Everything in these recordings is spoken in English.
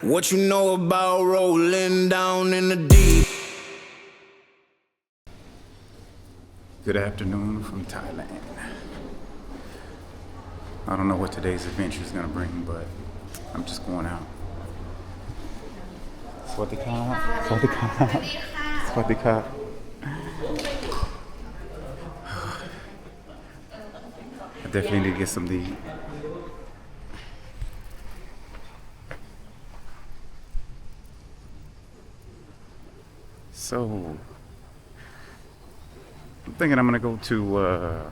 What you know about rolling down in the deep? Good afternoon from Thailand. I don't know what today's adventure is gonna bring, but I'm just going out. Swadika, Swadika, Swadika. I definitely need to get some to eat. So, I'm thinking I'm gonna go to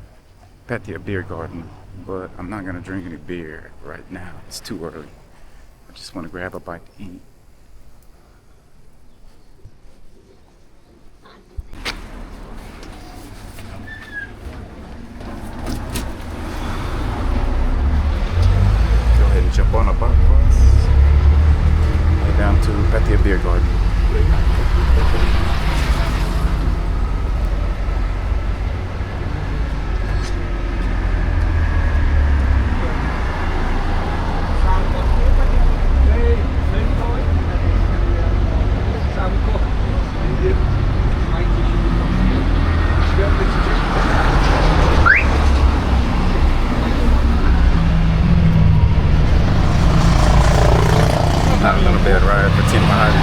Pattaya Beer Garden, but I'm not gonna drink any beer right now. It's too early. I just want to grab a bite to eat. Go ahead and jump on a bus. Head down to Pattaya Beer Garden. Not a little bad ride for 10 miles.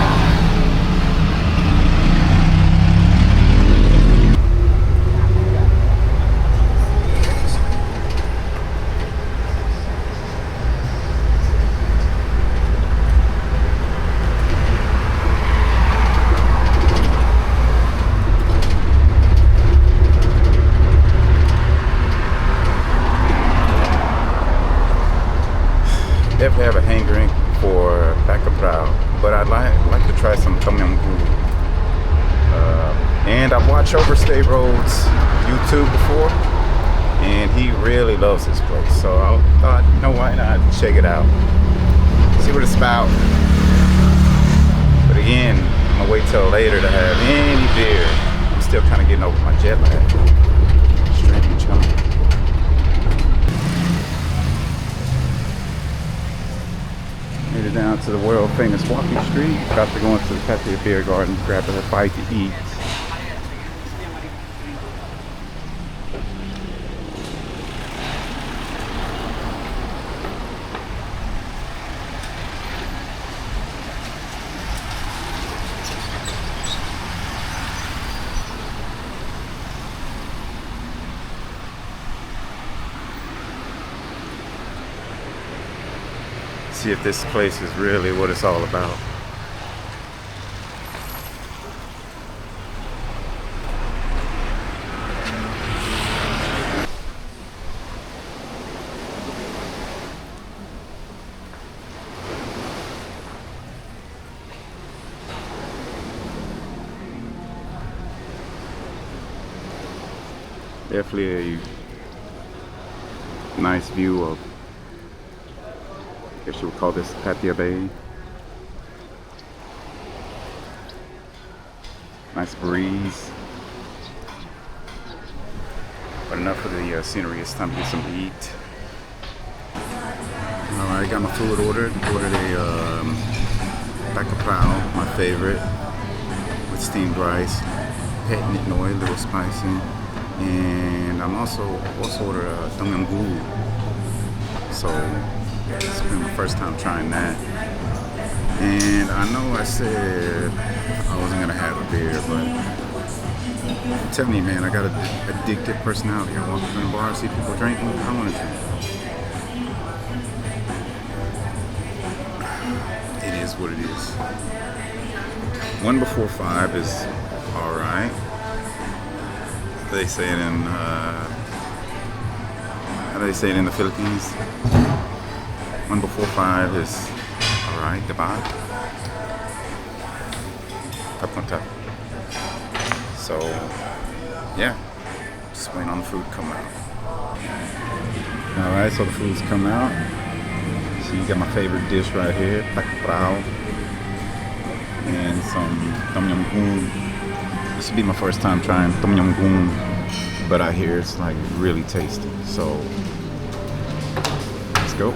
Definitely have a hankering for Pattaya, but I'd like to try some Tom Yum Goong. And I've watched Overstay Road's YouTube before, and he really loves this place. So I thought, you know, why not check it out, see what it's about. But again, I'm gonna wait till later to have any beer. I'm still kind of getting over my jet lag. Strange, huh? Made it down to the world famous walking street. About to go into the Pattaya Beer Garden, grab a bite to eat. See if this place is really what it's all about. Definitely a nice view of, I guess you would call this Pattaya Bay. Nice breeze. But enough of the scenery. It's time to get something to eat. Alright, got my food ordered. Ordered a Bak Pao, my favorite, with steamed rice, pet nitnoy, a little spicy, and I'm also ordered a Tom Yum Goong. So it's been my first time trying that. And I know I said I wasn't gonna have a beer, but I'm telling you, man, I got an addictive personality. I walk up in the bar, see people drinking, I want to drink. It is what it is. 1 before 5 is alright. They say it in, how do they say it in the Philippines? 1 before 5 is alright, diba? Papunta. So, yeah, just waiting on the food to come out. Alright, so the food's come out. So you got my favorite dish right here, Bak Pao, and some Tom Yum Goong. This will be my first time trying Tom Yum Goong, but I hear it's like really tasty. So, let's go.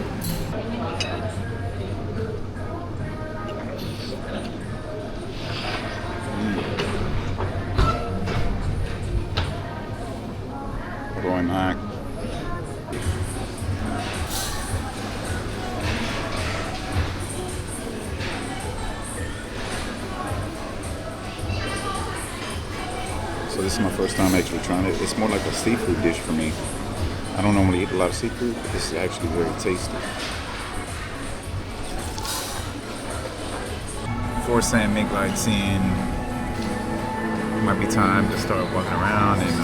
So this is my first time actually trying it. It's more like a seafood dish for me. I don't normally eat a lot of seafood, but this is actually very tasty. Before San Mig lights in, it might be time to start walking around, and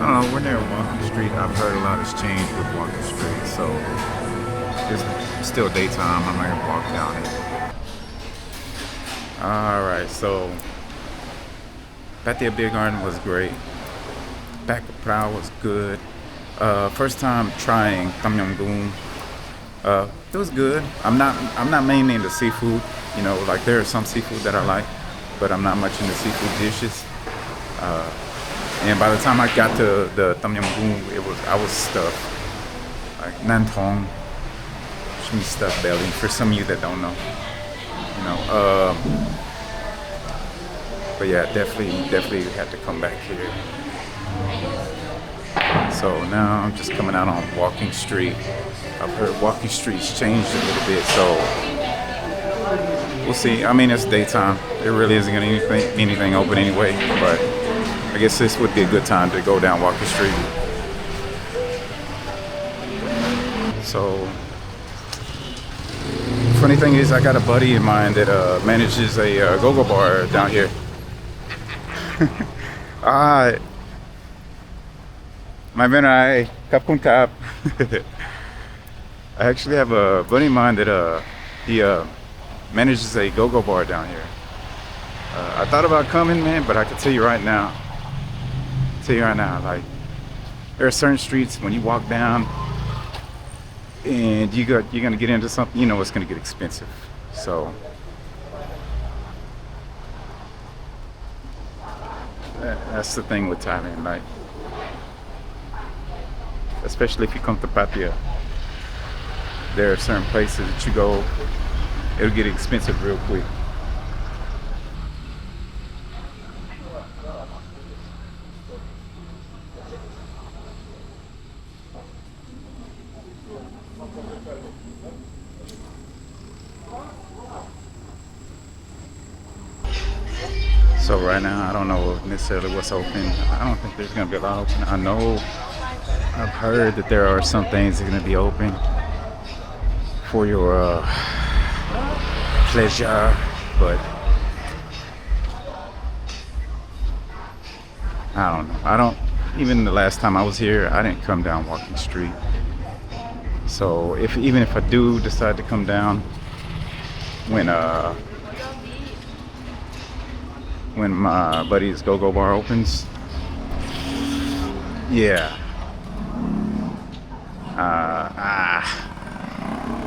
I don't know, we're near Walking Street. I've heard a lot has changed with Walking Street, so it's still daytime. I'm not gonna walk down it. Alright, so Pattaya Beer Garden was great. Back of Prow was good. First time trying Tom Yum Goong. It was good. I'm not mainly into seafood. You know, like there are some seafood that I like, but I'm not much into seafood dishes. And by the time I got to the Tom Yum Goong, I was stuffed. Like Nantong, which means stuffed belly. For some of you that don't know, you know. But yeah, definitely had to come back here. So now I'm just coming out on Walking Street. I've heard Walking Street's changed a little bit, so we'll see. I mean, it's daytime. There really isn't going to be anything open anyway, but I guess this would be a good time to go down Walking Street. So, funny thing is, I got a buddy of mine that manages a go-go bar down here. My man, I actually have a buddy of mine that he manages a go-go bar down here. I thought about coming, man, but I can tell you right now, like there are certain streets when you walk down and you're gonna get into something, you know it's gonna get expensive. So that's the thing with Thailand, like especially if you come to Pattaya, there are certain places that you go, it'll get expensive real quick. So right now, I don't know necessarily what's open. I don't think there's gonna be a lot open. I know I've heard that there are some things that are gonna be open for your pleasure, but I don't know. Even the last time I was here, I didn't come down Walking Street. So even if I do decide to come down when my buddy's go-go bar opens, yeah.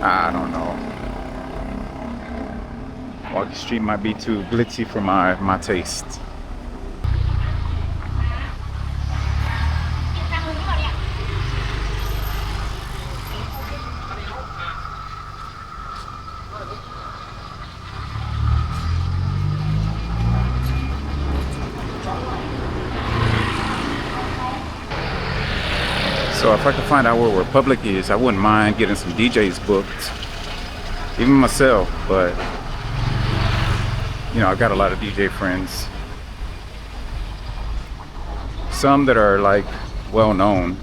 I don't know. Walking Street might be too glitzy for my taste. So if I could find out where Republic is, I wouldn't mind getting some DJs booked, even myself, but you know, I've got a lot of DJ friends. Some that are like well known,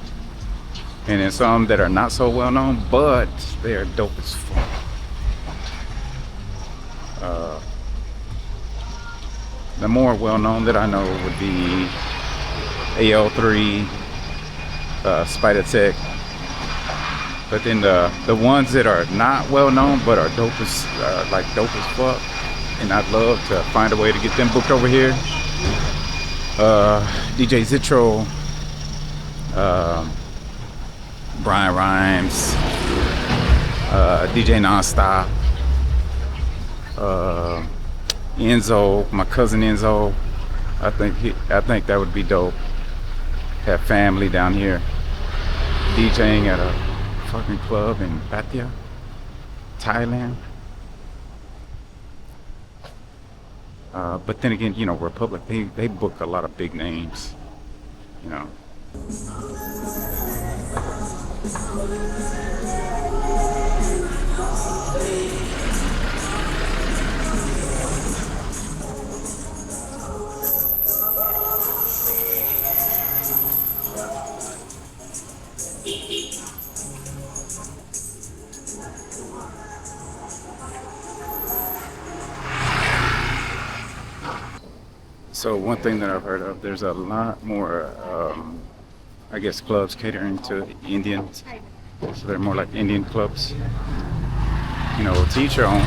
and then some that are not so well known, but they are dope as fuck. The more well known that I know would be AL3, Spider Tech, but then the ones that are not well known but are dope as fuck, and I'd love to find a way to get them booked over here. DJ Zitro, Brian Rhymes, DJ Nonstop, Enzo, my cousin Enzo. I think that would be dope. Have family down here DJing at a fucking club in Pattaya, Thailand. But then again, you know, Republic, they book a lot of big names, you know. So one thing that I've heard of, there's a lot more, I guess, clubs catering to Indians. So they're more like Indian clubs. You know, to each your own.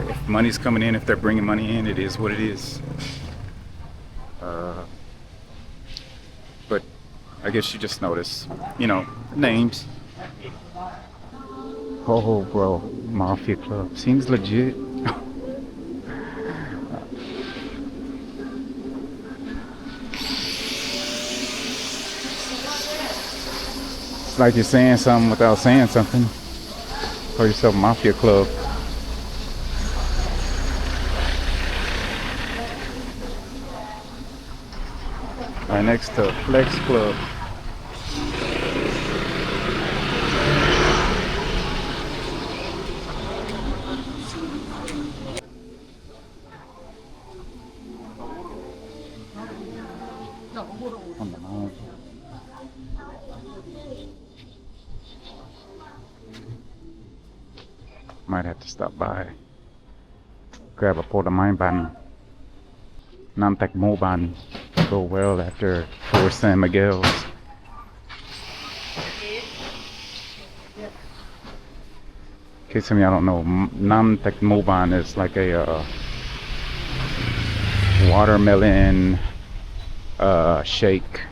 If money's coming in, if they're bringing money in, it is what it is. But I guess you just notice, you know, names. Oh, bro, Mafia Club seems legit. It's like you're saying something without saying something. Call yourself Mafia Club. Right next to Flex Club. On the line. Might have to stop by. Grab a porta mine bun. Namtek mo bun. Go well after Fort San Miguel's. In case some of y'all don't know, Nam Tek Moban is like a watermelon shake.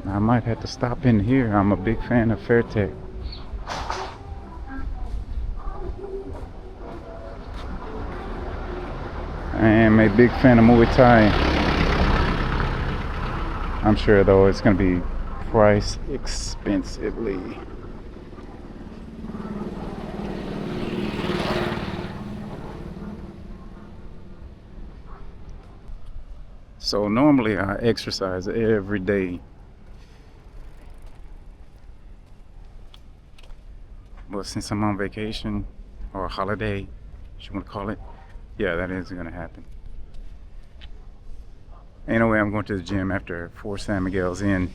I might have to stop in here. I'm a big fan of Fairtech. I am a big fan of Muay Thai. I'm sure though it's going to be priced expensively. So normally I exercise every day. But since I'm on vacation or a holiday, what you want to call it, yeah, that isn't gonna happen. Ain't no way I'm going to the gym after Fort San Miguel's in.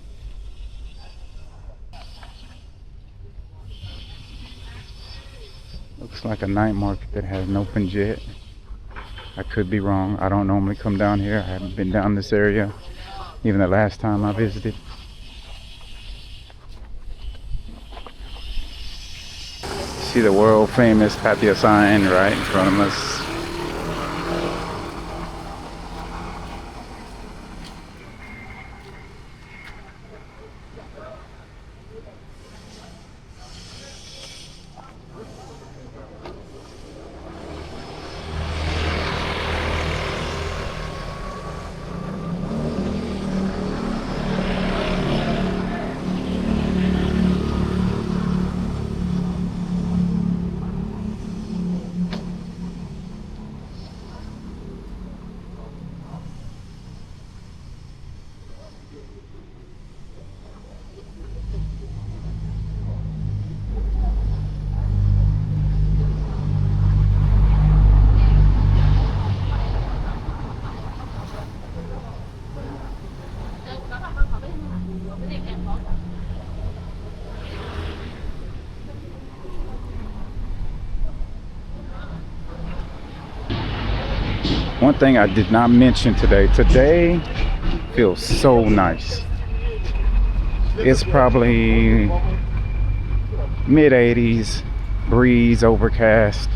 Looks like a night market that hasn't opened yet. I could be wrong. I don't normally come down here. I haven't been down this area even the last time I visited. See the world famous Pattaya sign right in front of us. One thing I did not mention today feels so nice. It's probably mid 80s, breeze, overcast.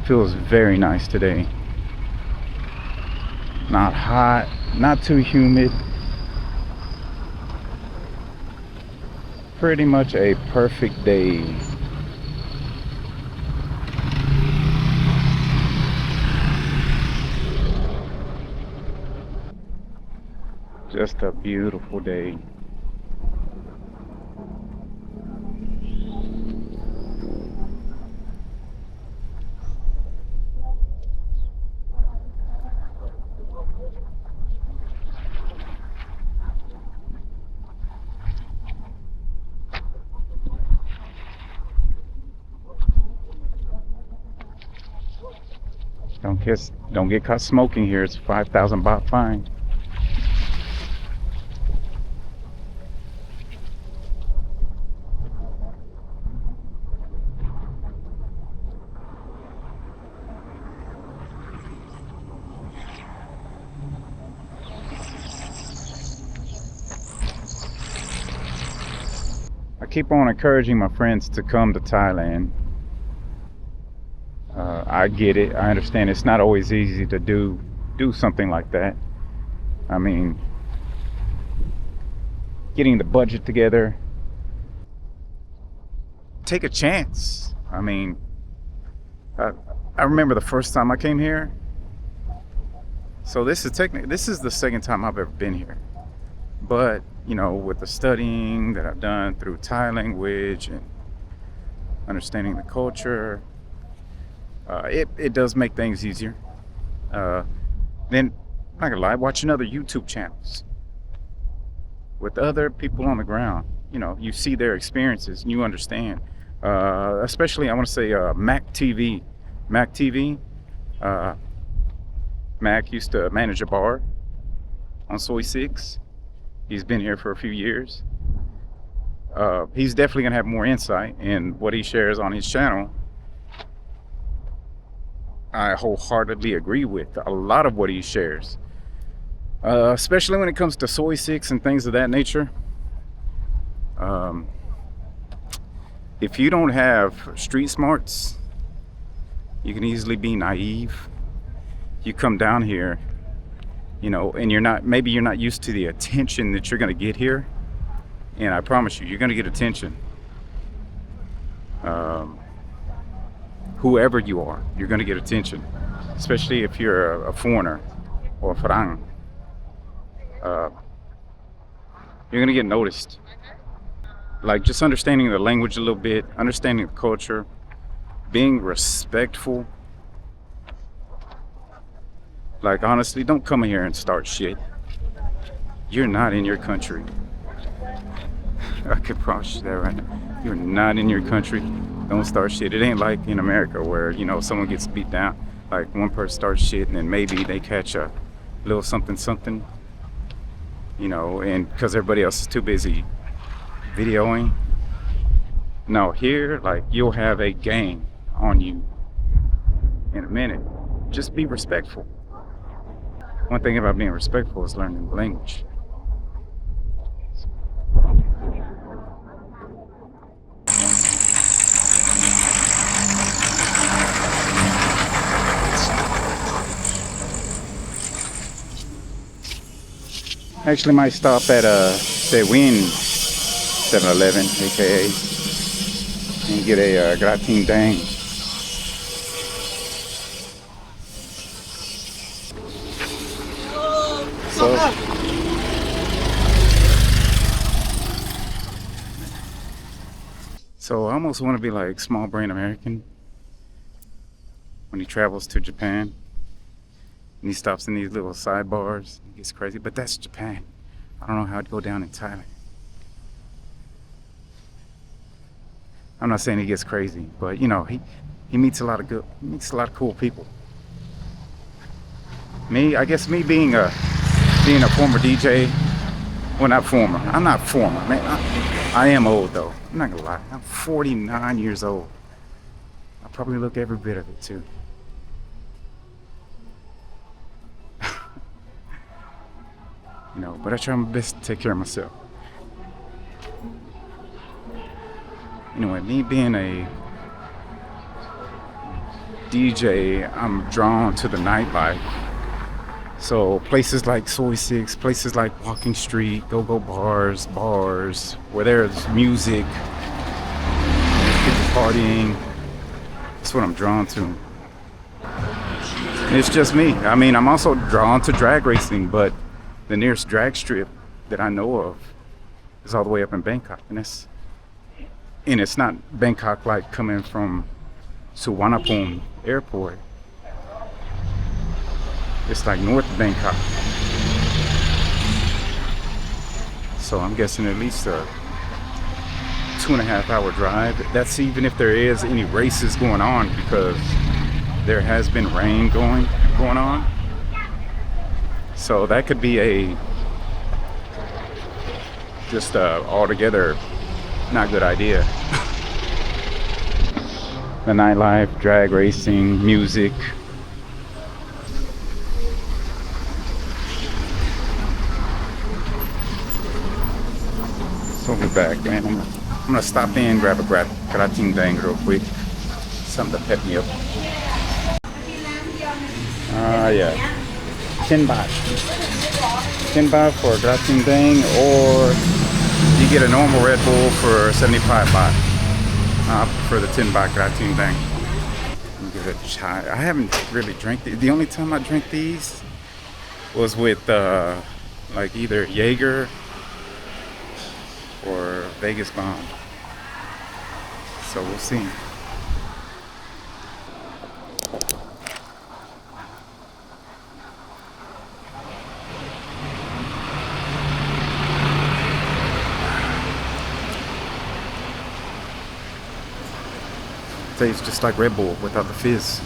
Feels very nice today. Not hot, not too humid. Pretty much a perfect day. Just a beautiful day. Don't get caught smoking here. It's 5,000 baht fine. keep on encouraging my friends to come to Thailand. I get it. I understand it's not always easy to do something like that. I mean, getting the budget together. Take a chance. I mean, I remember the first time I came here. So this is the second time I've ever been here. But, you know, with the studying that I've done through Thai language and understanding the culture, it does make things easier. Then, I'm not gonna lie, watching other YouTube channels with other people on the ground. You know, you see their experiences and you understand. Especially, I want to say Mac TV. Mac TV. Mac used to manage a bar on Soy 6. He's been here for a few years. He's definitely gonna have more insight in what he shares on his channel. I wholeheartedly agree with a lot of what he shares, especially when it comes to Soy 6 and things of that nature. If you don't have street smarts, you can easily be naive. You come down here, you know, and maybe you're not used to the attention that you're going to get here. And I promise you're going to get attention. Whoever you are, you're going to get attention, especially if you're a foreigner or a farang. You're going to get noticed. Like, just understanding the language a little bit, understanding the culture, being respectful. Like, honestly, don't come in here and start shit. You're not in your country. I can promise you that right now. You're not in your country. Don't start shit. It ain't like in America where, you know, someone gets beat down. Like, one person starts shit and then maybe they catch a little something, you know, and because everybody else is too busy videoing. No, here, like, you'll have a gang on you in a minute. Just be respectful. One thing about being respectful is learning the language. Actually might stop at Sewin 7-Eleven, aka, and get a gratin dang. So I almost want to be like Small Brain American when he travels to Japan and he stops in these little sidebars. It gets crazy, but that's Japan. I don't know how it'd go down in Thailand. I'm not saying he gets crazy, but you know, he meets a lot of cool people. I guess me being a former DJ. Well, not former. I'm not former, man. I am old though. I'm not gonna lie. I'm 49 years old. I probably look every bit of it too. You know, but I try my best to take care of myself. Anyway, me being a DJ, I'm drawn to the nightlife. So places like Soy 6, places like Walking Street, go-go bars, where there's music, people partying. That's what I'm drawn to. And it's just me. I mean, I'm also drawn to drag racing, but the nearest drag strip that I know of is all the way up in Bangkok. And it's not Bangkok like coming from Suvarnabhumi airport. It's like North Bangkok. So I'm guessing at least a 2.5 hour drive. That's even if there is any races going on, because there has been rain going on. So that could be just altogether not good idea. The nightlife, drag racing, music. So we're back, man. I'm gonna stop in, grab a gratin thing real quick. Something to pep me up. Yeah. 10 baht. 10 baht for a gratin thing, or you get a normal Red Bull for 75 baht. I prefer the 10 baht gratin thing. Give it a try. I haven't really drank the only time I drank these was with like either Jaeger or Vegas Bomb. So we'll see. Tastes just like Red Bull without the fizz.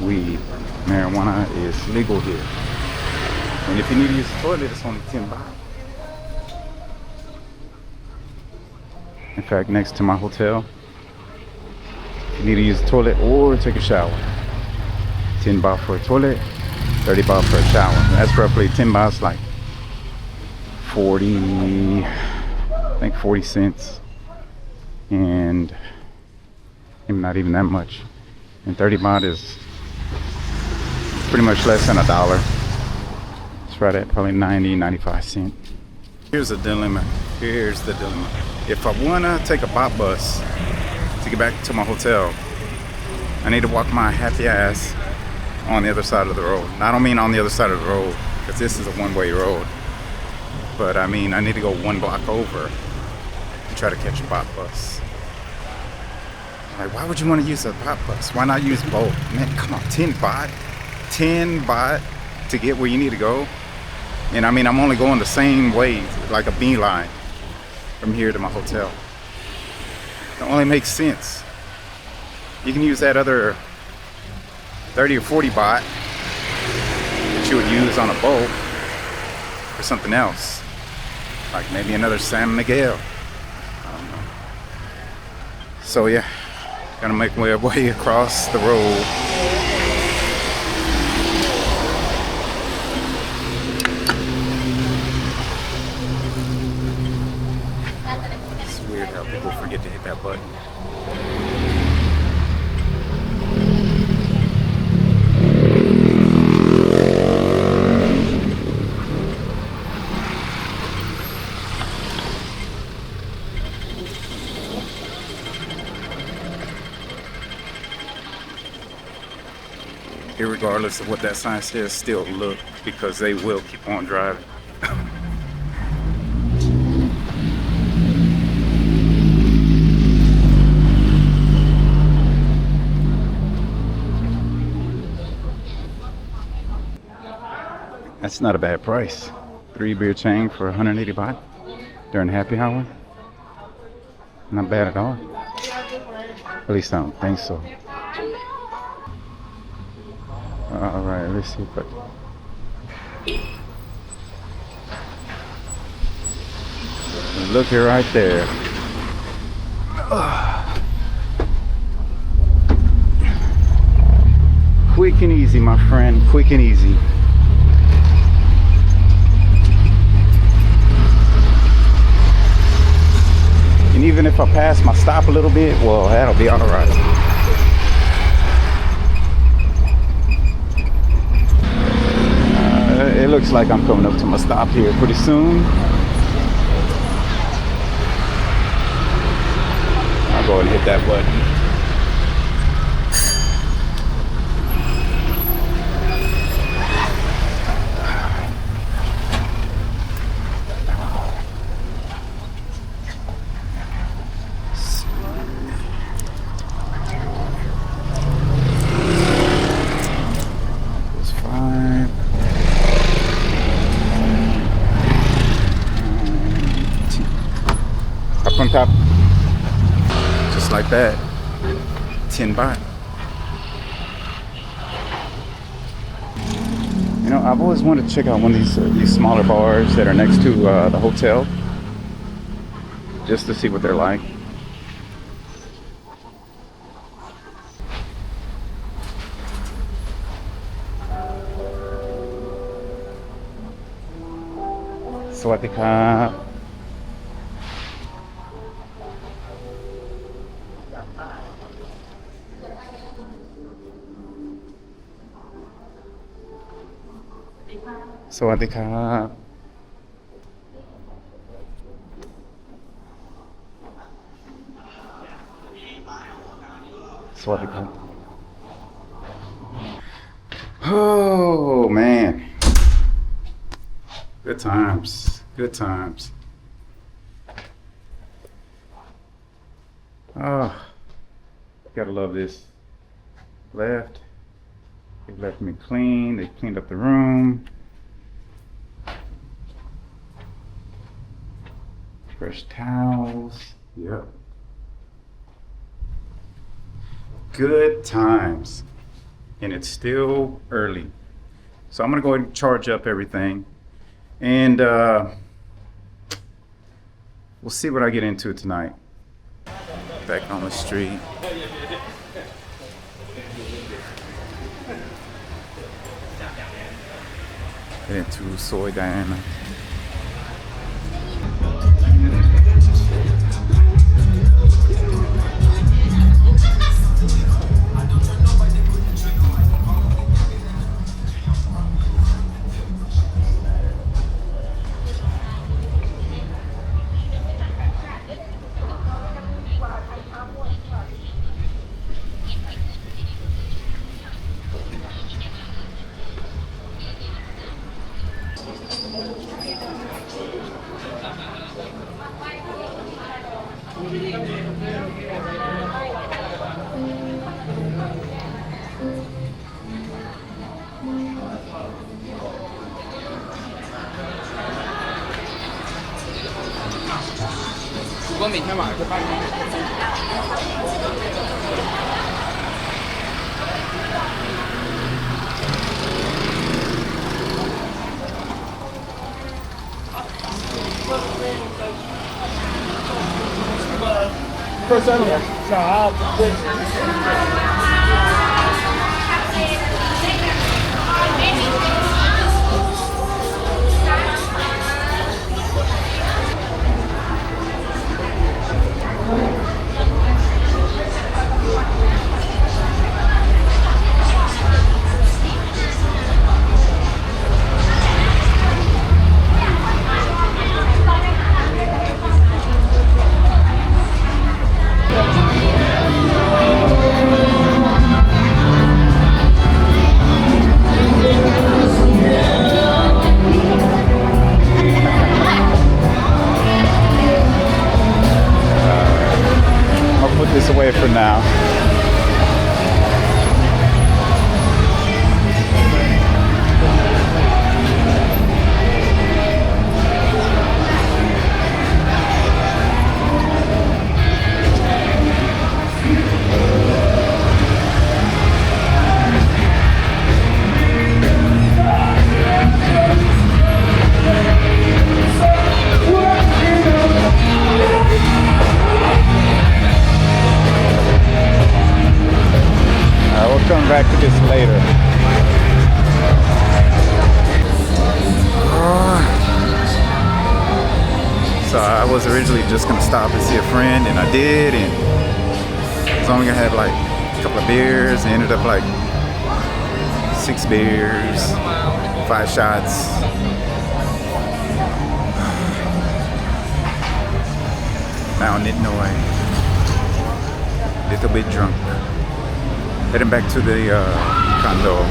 Weed, marijuana is legal here. And if you need to use the toilet, it's only 10 baht. In fact, next to my hotel, if you need to use the toilet or take a shower, 10 baht for a toilet, 30 baht for a shower. That's roughly 10 baht, like 40, I think 40 cents. And not even that much. And 30 baht is pretty much less than $1. It's right at probably 90, 95 cents. Here's the dilemma. Here's the dilemma. If I wanna take a bot bus to get back to my hotel, I need to walk my happy ass on the other side of the road. And I don't mean on the other side of the road, because this is a one-way road. But I mean, I need to go 1 block over to try to catch a bot bus. Like, why would you want to use a bot bus? Why not use both? Man, come on, 10 baht. 10 baht to get where you need to go. And I mean, I'm only going the same way, like a beeline from here to my hotel. It only makes sense. You can use that other 30 or 40 baht that you would use on a boat for something else. Like maybe another San Miguel. I don't know. So yeah, gonna make my way across the road. It's weird how people forget to hit that button. Regardless of what that sign says, still look, because they will keep on driving. That's not a bad price. 3 beer chain for 180 baht during happy hour. Not bad at all. At least I don't think so. All right, let's see if I can. Look here, right there. Quick and easy, my friend. Quick and easy. And even if I pass my stop a little bit, well, that'll be all right. It looks like I'm coming up to my stop here pretty soon. I'll go and hit that button. On top, just like that. 10 baht. You know, I've always wanted to check out one of these smaller bars that are next to the hotel, just to see what they're like. Sawadee krap. สวัสดีครับสวัสดีครับ Oh man, good times, good times. Oh, gotta love this. Left, they left me clean. They cleaned up the room. Fresh towels. Yep. Good times. And it's still early. So I'm gonna go ahead and charge up everything. And we'll see what I get into tonight. Back on the street. Get into Soy Diana. I'll put this away for now. We'll come back to this later. So I was originally just gonna stop and see a friend, and I did, and I was only gonna have like a couple of beers, and ended up like 6 beers, 5 shots. Now in Nitnoy, little bit drunk. Heading back to the condo.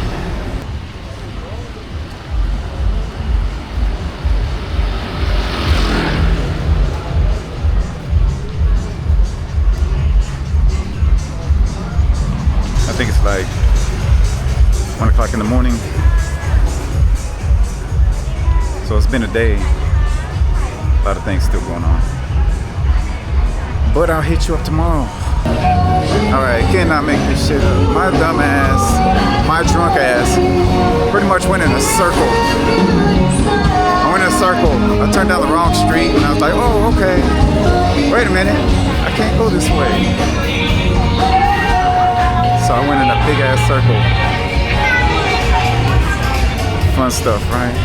I think it's like 1 o'clock in the morning. So it's been a day. A lot of things still going on. But I'll hit you up tomorrow. Alright, cannot make this shit up. My dumb ass, my drunk ass, pretty much went in a circle. I went in a circle. I turned down the wrong street and I was like, oh, okay. Wait a minute. I can't go this way. So I went in a big ass circle. Fun stuff, right?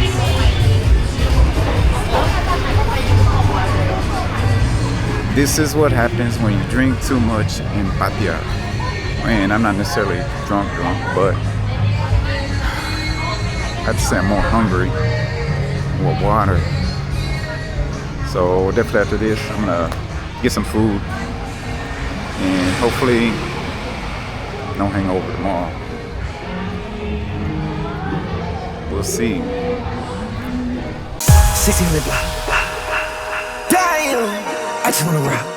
This is what happens when you drink too much in Pattaya. And I'm not necessarily drunk, but have to say I'm more hungry, more water. So definitely after this, I'm gonna get some food and hopefully no hangover tomorrow. We'll see. 16 block. Damn! I just wanna rock.